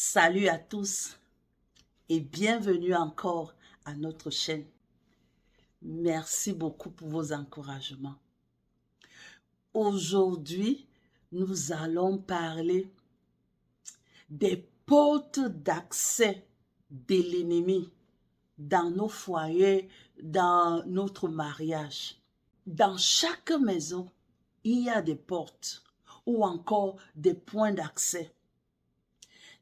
Salut à tous et bienvenue encore à notre chaîne. Merci beaucoup pour vos encouragements. Aujourd'hui, nous allons parler des portes d'accès de l'ennemi dans nos foyers, dans notre mariage. Dans chaque maison, il y a des portes ou encore des points d'accès.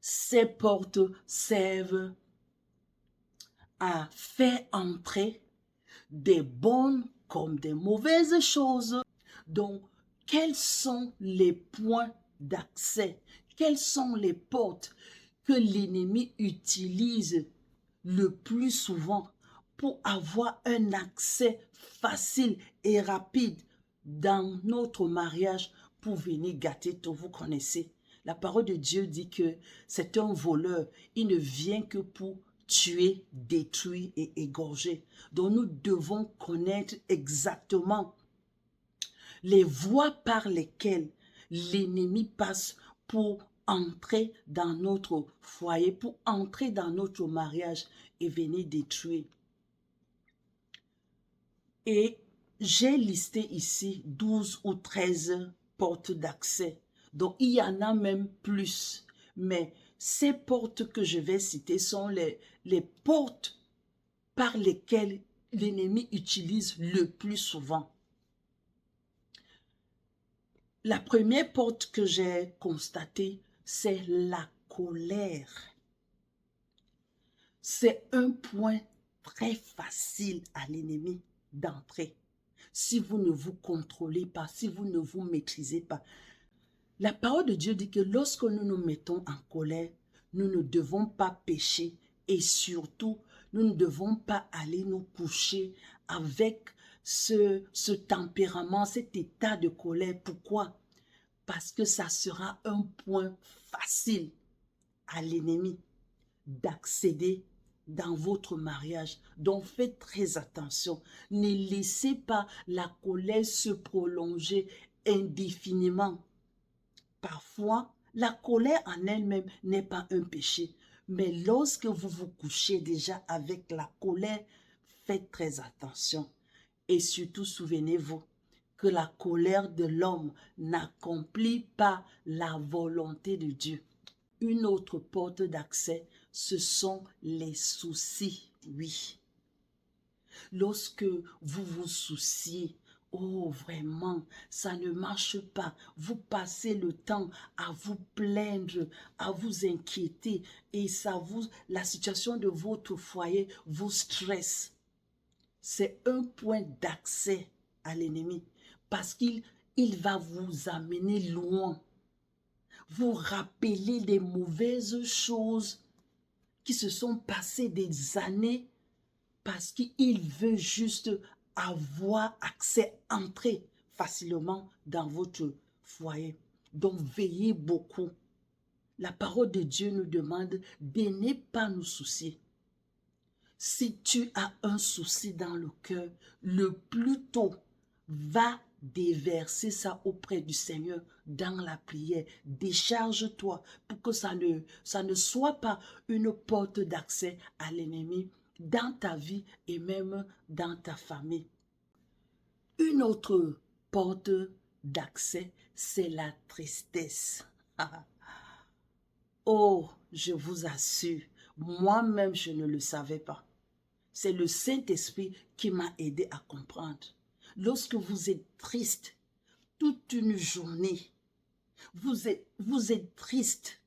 Ces portes servent à faire entrer des bonnes comme des mauvaises choses. Donc, quels sont les points d'accès? Quelles sont les portes que l'ennemi utilise le plus souvent pour avoir un accès facile et rapide dans notre mariage pour venir gâter tout? Vous connaissez. La parole de Dieu dit que c'est un voleur. Il ne vient que pour tuer, détruire et égorger. Donc nous devons connaître exactement les voies par lesquelles l'ennemi passe pour entrer dans notre foyer, pour entrer dans notre mariage et venir détruire. Et j'ai listé ici 12 ou 13 portes d'accès. Donc il y en a même plus. Mais ces portes que je vais citer sont les portes par lesquelles l'ennemi utilise le plus souvent. La première porte que j'ai constatée, c'est la colère. C'est un point très facile à l'ennemi d'entrer. Si vous ne vous contrôlez pas, si vous ne vous maîtrisez pas. La parole de Dieu dit que lorsque nous nous mettons en colère, nous ne devons pas pécher et surtout, nous ne devons pas aller nous coucher avec ce tempérament, cet état de colère. Pourquoi? Parce que ça sera un point facile à l'ennemi d'accéder dans votre mariage. Donc faites très attention. Ne laissez pas la colère se prolonger indéfiniment. Parfois, la colère en elle-même n'est pas un péché. Mais lorsque vous vous couchez déjà avec la colère, faites très attention. Et surtout, souvenez-vous que la colère de l'homme n'accomplit pas la volonté de Dieu. Une autre porte d'accès, ce sont les soucis, oui. Lorsque vous vous souciez, oh vraiment, ça ne marche pas. Vous passez le temps à vous plaindre, à vous inquiéter et la situation de votre foyer vous stresse. C'est un point d'accès à l'ennemi parce qu'il va vous amener loin. Vous rappelez les mauvaises choses qui se sont passées des années parce qu'il veut juste avoir accès, entrer facilement dans votre foyer. Donc veillez beaucoup. La parole de Dieu nous demande de ne pas nous soucier. Si tu as un souci dans le cœur, le plus tôt, va déverser ça auprès du Seigneur dans la prière. Décharge-toi pour que ça ne soit pas une porte d'accès à l'ennemi dans ta vie et même dans ta famille. Une autre porte d'accès, c'est la tristesse. Oh, je vous assure, moi-même je ne le savais pas. C'est le Saint-Esprit qui m'a aidé à comprendre. Lorsque vous êtes triste toute une journée, vous êtes triste,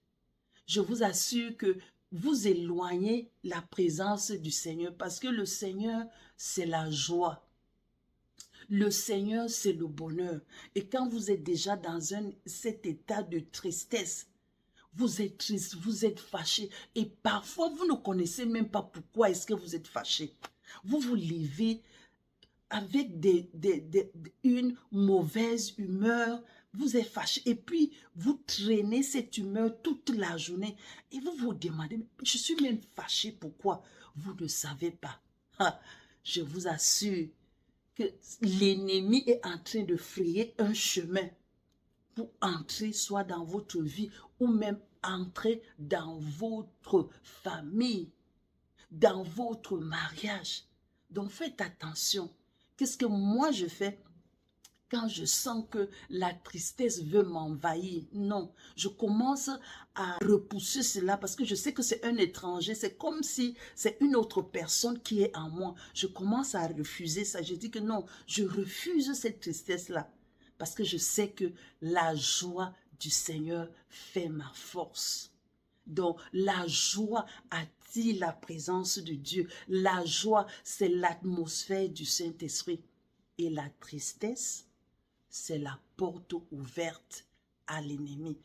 je vous assure que vous éloignez la présence du Seigneur parce que le Seigneur, c'est la joie. Le Seigneur, c'est le bonheur. Et quand vous êtes déjà dans cet état de tristesse, vous êtes triste, vous êtes fâché. Et parfois, vous ne connaissez même pas pourquoi est-ce que vous êtes fâché. Vous vous levez avec une mauvaise humeur, vous êtes fâché. Et puis, vous traînez cette humeur toute la journée. Et vous vous demandez, je suis même fâché, pourquoi? Vous ne savez pas. Je vous assure que l'ennemi est en train de frayer un chemin pour entrer soit dans votre vie ou même entrer dans votre famille, dans votre mariage. Donc faites attention. Qu'est-ce que moi je fais quand je sens que la tristesse veut m'envahir? Non, je commence à repousser cela parce que je sais que c'est un étranger. C'est comme si c'est une autre personne qui est en moi. Je commence à refuser ça. Je dis que non, je refuse cette tristesse-là parce que je sais que la joie du Seigneur fait ma force. Donc, la joie attire la présence de Dieu. La joie, c'est l'atmosphère du Saint-Esprit. Et la tristesse, c'est la porte ouverte à l'ennemi.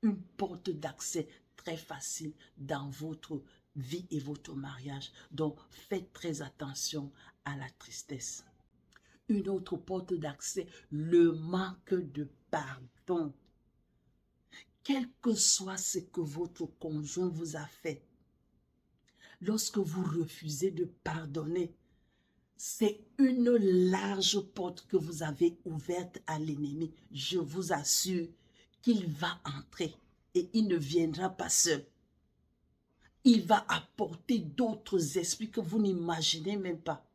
Une porte d'accès très facile dans votre vie et votre mariage. Donc, faites très attention à la tristesse. Une autre porte d'accès, le manque de pardon. Quel que soit ce que votre conjoint vous a fait, lorsque vous refusez de pardonner, c'est une large porte que vous avez ouverte à l'ennemi. Je vous assure qu'il va entrer et il ne viendra pas seul. Il va apporter d'autres esprits que vous n'imaginez même pas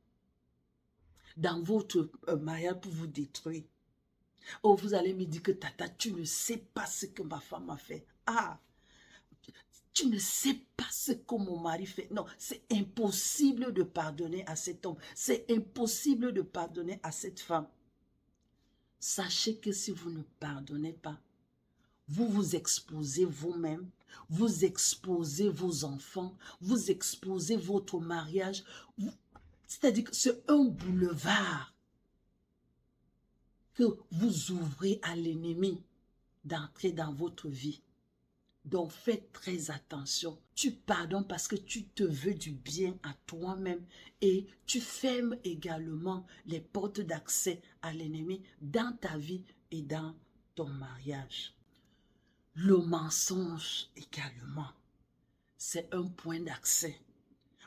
dans votre mariage pour vous détruire. Oh, vous allez me dire que tata, tu ne sais pas ce que ma femme a fait. Ah, tu ne sais pas ce que mon mari fait. Non, c'est impossible de pardonner à cet homme. C'est impossible de pardonner à cette femme. Sachez que si vous ne pardonnez pas, vous vous exposez vous-même, vous exposez vos enfants, vous exposez votre mariage. C'est-à-dire que c'est un boulevard que vous ouvrez à l'ennemi d'entrer dans votre vie. Donc, faites très attention. Tu pardonnes parce que tu te veux du bien à toi-même et tu fermes également les portes d'accès à l'ennemi dans ta vie et dans ton mariage. Le mensonge également, c'est un point d'accès.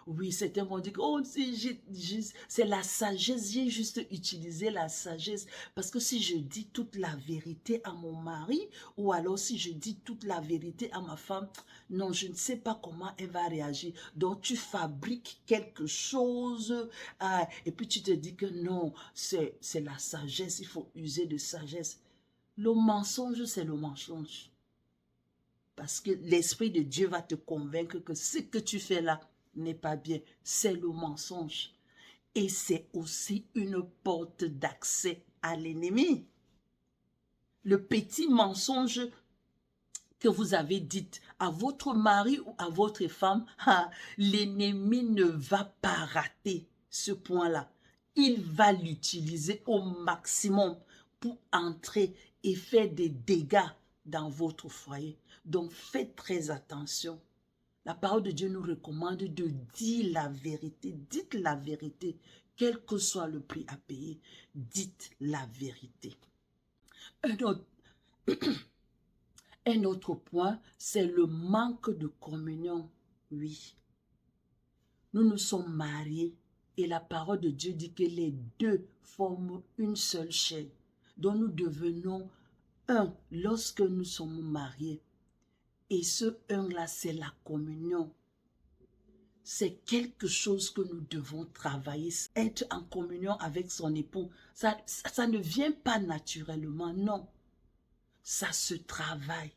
Oui, certains vont dire, oh, c'est la sagesse, j'ai juste utilisé la sagesse. Parce que si je dis toute la vérité à mon mari, ou alors si je dis toute la vérité à ma femme, non, je ne sais pas comment elle va réagir. Donc, tu fabriques quelque chose, et puis tu te dis que non, c'est la sagesse, il faut user de sagesse. Le mensonge, c'est le mensonge. Parce que l'Esprit de Dieu va te convaincre que ce que tu fais là n'est pas bien. C'est le mensonge. Et c'est aussi une porte d'accès à l'ennemi. Le petit mensonge que vous avez dit à votre mari ou à votre femme, l'ennemi ne va pas rater ce point-là. Il va l'utiliser au maximum pour entrer et faire des dégâts dans votre foyer. Donc, faites très attention. La parole de Dieu nous recommande de dire la vérité. Dites la vérité, quel que soit le prix à payer. Dites la vérité. Un autre point, c'est le manque de communion. Oui, nous nous sommes mariés et la parole de Dieu dit que les deux forment une seule chair. Donc nous devenons un lorsque nous sommes mariés. Et ce un-là, c'est la communion. C'est quelque chose que nous devons travailler. Être en communion avec son époux, ça ne vient pas naturellement, non. Ça se travaille.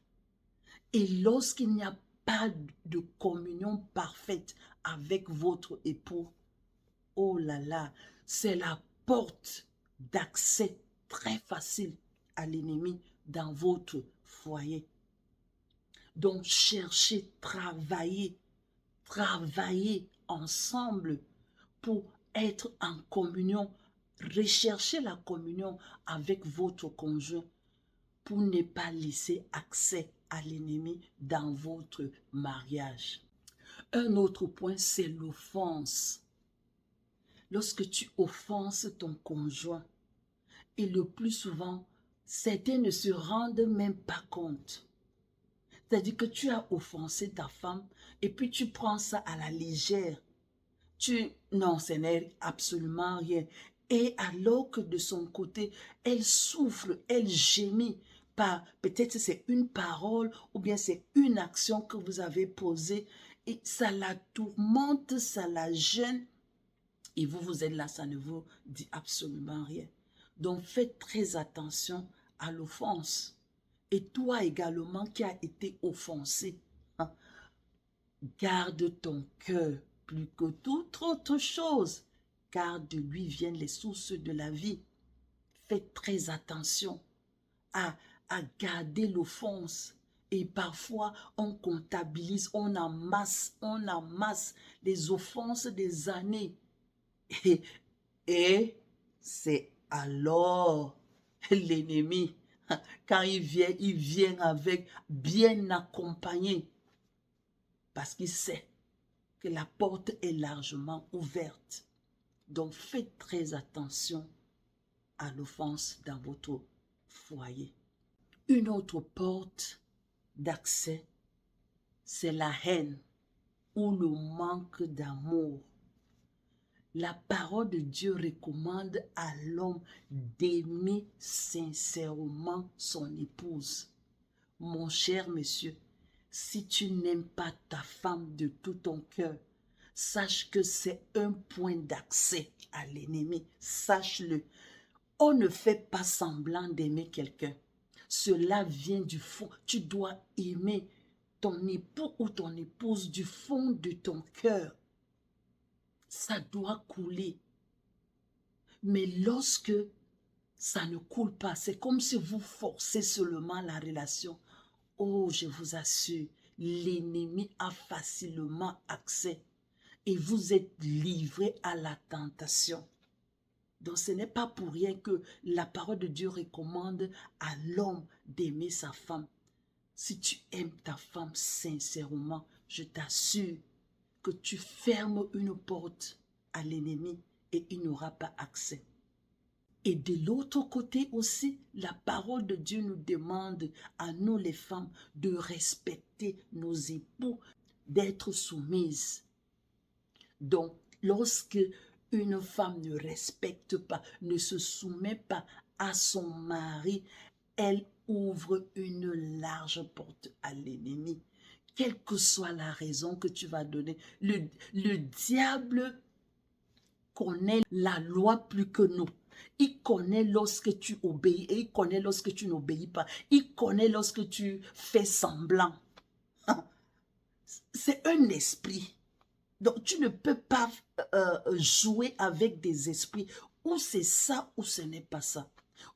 Et lorsqu'il n'y a pas de communion parfaite avec votre époux, oh là là, c'est la porte d'accès très facile à l'ennemi dans votre foyer. Donc, cherchez, travaillez ensemble pour être en communion. Recherchez la communion avec votre conjoint pour ne pas laisser accès à l'ennemi dans votre mariage. Un autre point, c'est l'offense. Lorsque tu offenses ton conjoint, et le plus souvent, certains ne se rendent même pas compte. C'est-à-dire que tu as offensé ta femme et puis tu prends ça à la légère. Non, ce n'est absolument rien. Et alors que de son côté, elle souffre, elle gémit peut-être c'est une parole ou bien c'est une action que vous avez posée et ça la tourmente, ça la gêne et vous êtes là, ça ne vous dit absolument rien. Donc faites très attention à l'offense. Et toi également qui as été offensé, hein, garde ton cœur plus que toute autre chose, car de lui viennent les sources de la vie. Faites très attention à, à garder l'offense. Et parfois, on comptabilise, on amasse les offenses des années. Et, et c'est alors l'ennemi, quand il vient avec bien accompagné, parce qu'il sait que la porte est largement ouverte. Donc faites très attention à l'offense dans votre foyer. Une autre porte d'accès, c'est la haine ou le manque d'amour. La parole de Dieu recommande à l'homme d'aimer sincèrement son épouse. Mon cher monsieur, si tu n'aimes pas ta femme de tout ton cœur, sache que c'est un point d'accès à l'ennemi. Sache-le. On ne fait pas semblant d'aimer quelqu'un. Cela vient du fond. Tu dois aimer ton époux ou ton épouse du fond de ton cœur. Ça doit couler. Mais lorsque ça ne coule pas, c'est comme si vous forcez seulement la relation. Oh, je vous assure, l'ennemi a facilement accès et vous êtes livré à la tentation. Donc ce n'est pas pour rien que la parole de Dieu recommande à l'homme d'aimer sa femme. Si tu aimes ta femme sincèrement, je t'assure que tu fermes une porte à l'ennemi et il n'aura pas accès. Et de l'autre côté aussi, la parole de Dieu nous demande à nous les femmes de respecter nos époux, d'être soumises. Donc, lorsque une femme ne respecte pas, ne se soumet pas à son mari, elle ouvre une large porte à l'ennemi. Quelle que soit la raison que tu vas donner, le diable connaît la loi plus que nous. Il connaît lorsque tu obéis et il connaît lorsque tu n'obéis pas. Il connaît lorsque tu fais semblant. C'est un esprit. Donc tu ne peux pas jouer avec des esprits. Ou c'est ça ou ce n'est pas ça.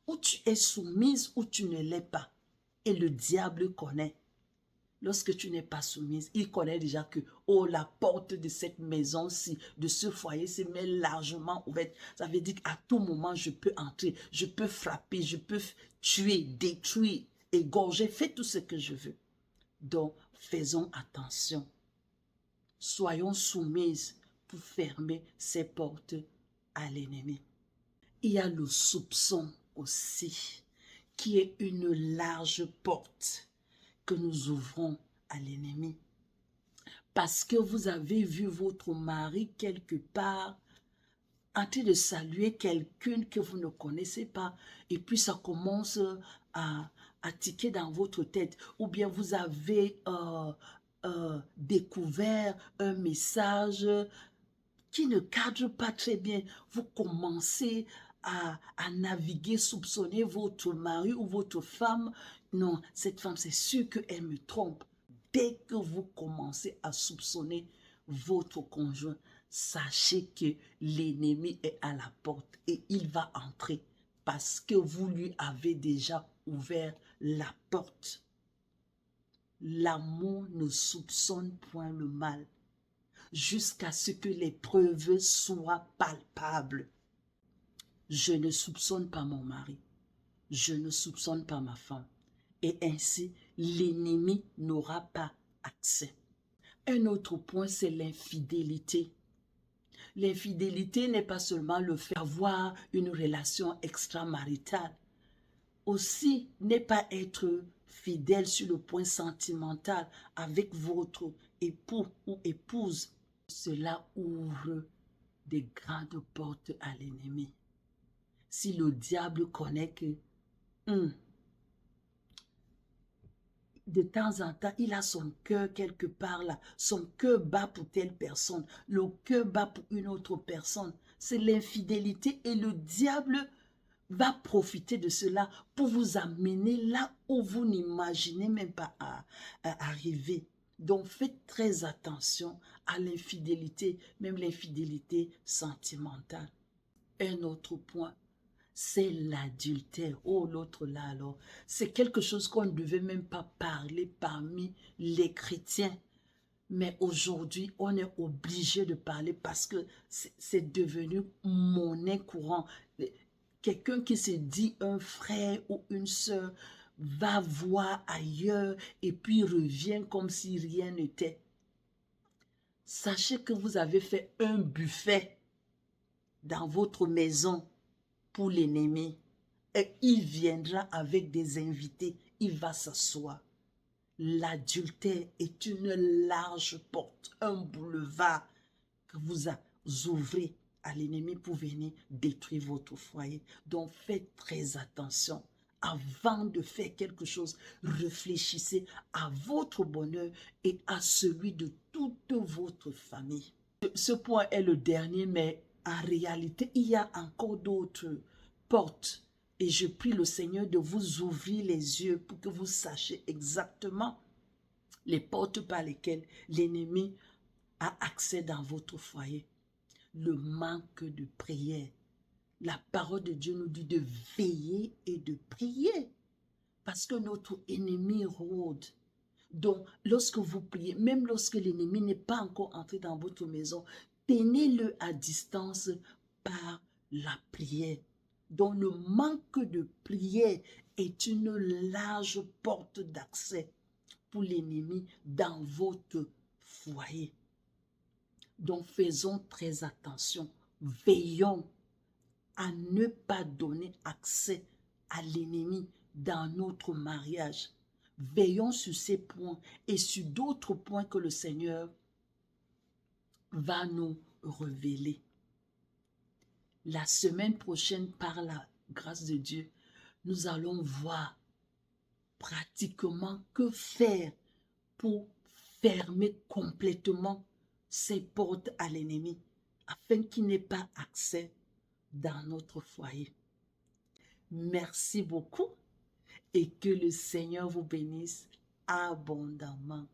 Ou tu es soumise ou tu ne l'es pas. Et le diable connaît. Lorsque tu n'es pas soumise, il connaît déjà que, oh, la porte de cette maison-ci, de ce foyer, m'est largement ouverte. Ça veut dire qu'à tout moment, je peux entrer, je peux frapper, je peux tuer, détruire, égorger, faire tout ce que je veux. Donc, faisons attention. Soyons soumises pour fermer ces portes à l'ennemi. Il y a le soupçon aussi, qui est une large porte que nous ouvrons à l'ennemi. Parce que vous avez vu votre mari quelque part en train de saluer quelqu'un que vous ne connaissez pas et puis ça commence à tiquer dans votre tête. Ou bien vous avez découvert un message qui ne cadre pas très bien. Vous commencez à naviguer, soupçonner votre mari ou votre femme. Non, cette femme, c'est sûr qu'elle me trompe. Dès que vous commencez à soupçonner votre conjoint, sachez que l'ennemi est à la porte et il va entrer parce que vous lui avez déjà ouvert la porte. L'amour ne soupçonne point le mal jusqu'à ce que les preuves soient palpables. Je ne soupçonne pas mon mari. Je ne soupçonne pas ma femme. Et ainsi, l'ennemi n'aura pas accès. Un autre point, c'est l'infidélité. L'infidélité n'est pas seulement le fait d'avoir une relation extramaritale. Aussi, n'est pas être fidèle sur le point sentimental avec votre époux ou épouse. Cela ouvre des grandes portes à l'ennemi. Si le diable connaît que de temps en temps, il a son cœur quelque part là. Son cœur bat pour telle personne. Le cœur bat pour une autre personne. C'est l'infidélité et le diable va profiter de cela pour vous amener là où vous n'imaginez même pas à arriver. Donc faites très attention à l'infidélité, même l'infidélité sentimentale. Un autre point, c'est l'adultère. Oh, l'autre là alors, c'est quelque chose qu'on ne devait même pas parler parmi les chrétiens. Mais aujourd'hui, on est obligé de parler parce que c'est devenu monnaie courante. Quelqu'un qui se dit un frère ou une sœur va voir ailleurs et puis revient comme si rien n'était. Sachez que vous avez fait un buffet dans votre maison pour l'ennemi. Et il viendra avec des invités. Il va s'asseoir. L'adultère est une large porte, un boulevard que vous ouvrez à l'ennemi pour venir détruire votre foyer. Donc faites très attention. Avant de faire quelque chose, réfléchissez à votre bonheur et à celui de toute votre famille. Ce point est le dernier, mais en réalité, il y a encore d'autres portes. Et je prie le Seigneur de vous ouvrir les yeux pour que vous sachiez exactement les portes par lesquelles l'ennemi a accès dans votre foyer. Le manque de prière. La parole de Dieu nous dit de veiller et de prier. Parce que notre ennemi rôde. Donc, lorsque vous priez, même lorsque l'ennemi n'est pas encore entré dans votre maison, tenez-le à distance par la prière. Donc, le manque de prière est une large porte d'accès pour l'ennemi dans votre foyer. Donc, faisons très attention. Veillons à ne pas donner accès à l'ennemi dans notre mariage. Veillons sur ces points et sur d'autres points que le Seigneur va nous révéler. La semaine prochaine, par la grâce de Dieu, nous allons voir pratiquement que faire pour fermer complètement ces portes à l'ennemi afin qu'il n'ait pas accès dans notre foyer. Merci beaucoup et que le Seigneur vous bénisse abondamment.